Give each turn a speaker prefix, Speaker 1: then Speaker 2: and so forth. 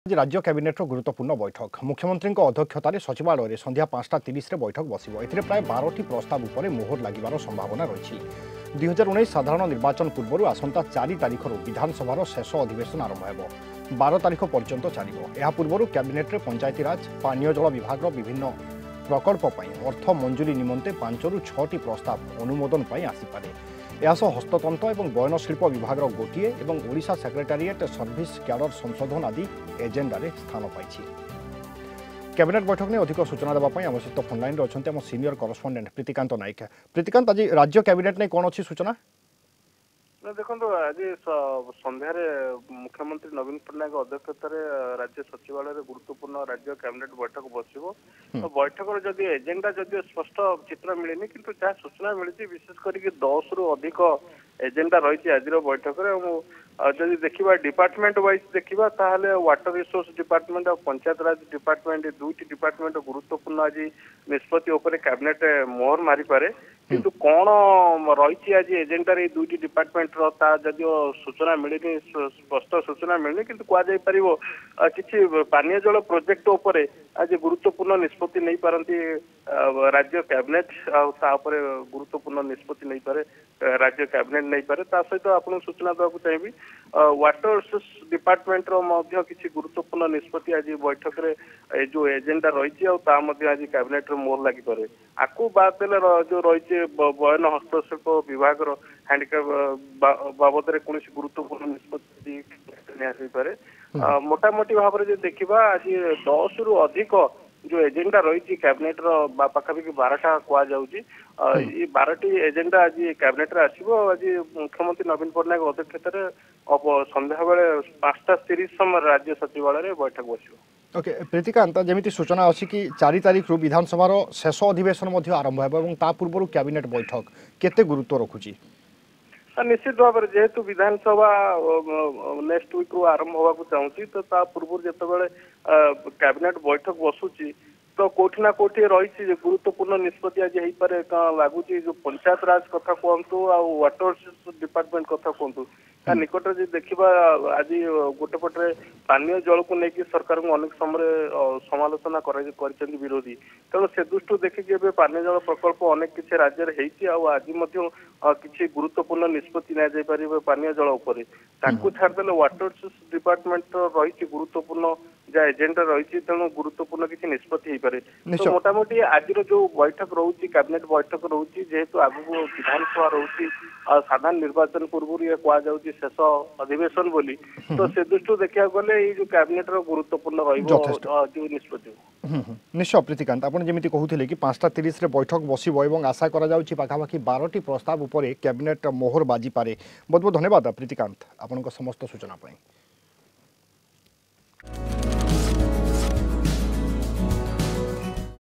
Speaker 1: आज राज्य कैबिनेट गुरुत्वपूर्ण बैठक मुख्यमंत्री अध्यक्षतार सचिवालय संध्या 5:30 बैठक बस प्राय 12टी प्रस्ताव उपर मोहर लगिबार संभावना रही 2019 साधारण निर्वाचन पूर्व आसंता 4 तारिखर विधानसभार शेष अधिवेशन आरंभ हो 12 तारिख पर्यंत चलो पूर्व कैबिनेट पंचायतीराज पानीय जल विभाग विभिन्न प्रकल्प अर्थ मंजूरी निमंते 5 ରୁ 6टी प्रस्ताव अनुमोदन आसीपे यासह हस्ततंत्र और बयनशिल्प विभाग गोटे और ओडिशा सेक्रेटारिएट सर्विस क्याडर संशोधन आदि एजेंडा स्थान पाई कैबिनेट बैठक में अधिक सूचना देवाई आम सहित फोनलाइन अच्छा सीनियर करस्पंडेंट प्रीतिकांत नायक। प्रीतिकांत, आज राज्य कैबिनेट नहीं कौन अच्छी सूचना?
Speaker 2: देखो आज संध्यार मुख्यमंत्री नवीन पट्टनायक अध्यक्षतार राज्य सचिवालय गुरुत्वपूर्ण राज्य कैबिनेट बैठक बस बैठक जदि एजेंडा जदि स्पष्ट चित्र मिलनी किंतु जहाँ सूचना मिली विशेष करके 10 ରୁ अधिक एजेंडा रही आज बैठक जदि देखा डिपार्टमेंट वाइज देखा ताहले वाटर रिसोर्स डिपार्टमेंट और पंचायत राज डिपार्टमेंट दुईटी डिपार्टमेंट गुरुत्वपूर्ण आज निष्पत्ति उपर कैबिनेट मोहर मारी पारे किंतु कौन रही आज एजेंडा दुईटी डिपार्टमेंट जदिव सूचना मिलनी स्पष्ट सूचना मिलनी किंतु कह किसी पानीय जल प्रोजेक्ट उपर आज गुरुत्वपूर्ण निष्पत्ति नहीं पारती राज्य कैबिनेट आपर गुरुत्वपूर्ण निष्पत्ति नहीं पारे राज्य कैबिनेट नहीं पारे सहित आपको सूचना देवाक चाहिए वाटर रिसोर्स डिपार्टमेंट किसी गुरुत्वपूर्ण निष्पत्ति आज बैठक में जो एजेंडा रही आज कैबिनेट मोहर लगी पारे आपको बात जो रही बयन हस्तशिल्प विभाग हैंडिक्राफ्ट बाबद कौन गुरुत्वपूर्ण निष्पत्ति पारे मोटामोटी भाव में देखा आज 10 ରୁ अधिक जो एजेंडा रही कैबिनेट पाखापाखि 12टा कह 12टी एजेंडा आज कैबिनेट आसो आज मुख्यमंत्री नवीन पट्टनायक अध्यक्षतार संध्या बेले 5:30 समय राज्य सचिवालय बैठक बस।
Speaker 1: ओके प्रीतिकांत, जमी सूचना अच्छी कि 4 तारिख विधानसभार शेष अधिवेशन आरंभ हो पूर्व कैबिनेट बैठक केते गुरुत्व रखुची?
Speaker 2: निश्चित भाव में जेहेतु विधानसभा नेक्स्ट वीक रू आरंभ होगा चाहूँगी तो पूर्व जिते कैबिनेट बैठक बसुची तो कोठी ना कोठी रही गुरुत्वपूर्ण निष्पत्ति आज हो पारे लगुच जो पंचायत राज कथा कहतु आ वाटर डिपार्टमेंट कथा कहतु निकट देखा आज गोटे पटे पानीय जल को लेकिन सरकार को अनेक समय समालोचना कर विरोधी तेणु से दृष्टि देखिए पानीय जल प्रकल्प अनेक किसी राज्य आज किसी गुरुत्वपूर्ण निष्पत्ति नि पानीय जल उपर छाड़देले वाटर रिसोर्स डिपार्टमेंट रही गुरुत्वपूर्ण जहाँ एजेंडा रही तेणु गुरुत्वपूर्ण किसी निष्पत्ति पारे तो मोटामोटी आज जो बैठक रोचे कैबिनेट बैठक रोचे जेहेतु आगु विधानसभा रोचे साधारण निर्वाचन पूर्व ये कहुँ शेष अधिवेशन बोली तो से दृष्टि देखा गले जो कैबिनेट गुरुत्वपूर्ण रही निष्पत्ति
Speaker 1: निश्चय। प्रीतिकांत, आपड़ जमी कहते कि 5:30 बैठक बस आशा पाखापाखि 12टी प्रस्ताव उपर कैबिनेट मोहर बाजी पारे। बहुत बहुत धन्यवाद प्रीतिकांत आपण समस्त सूचना।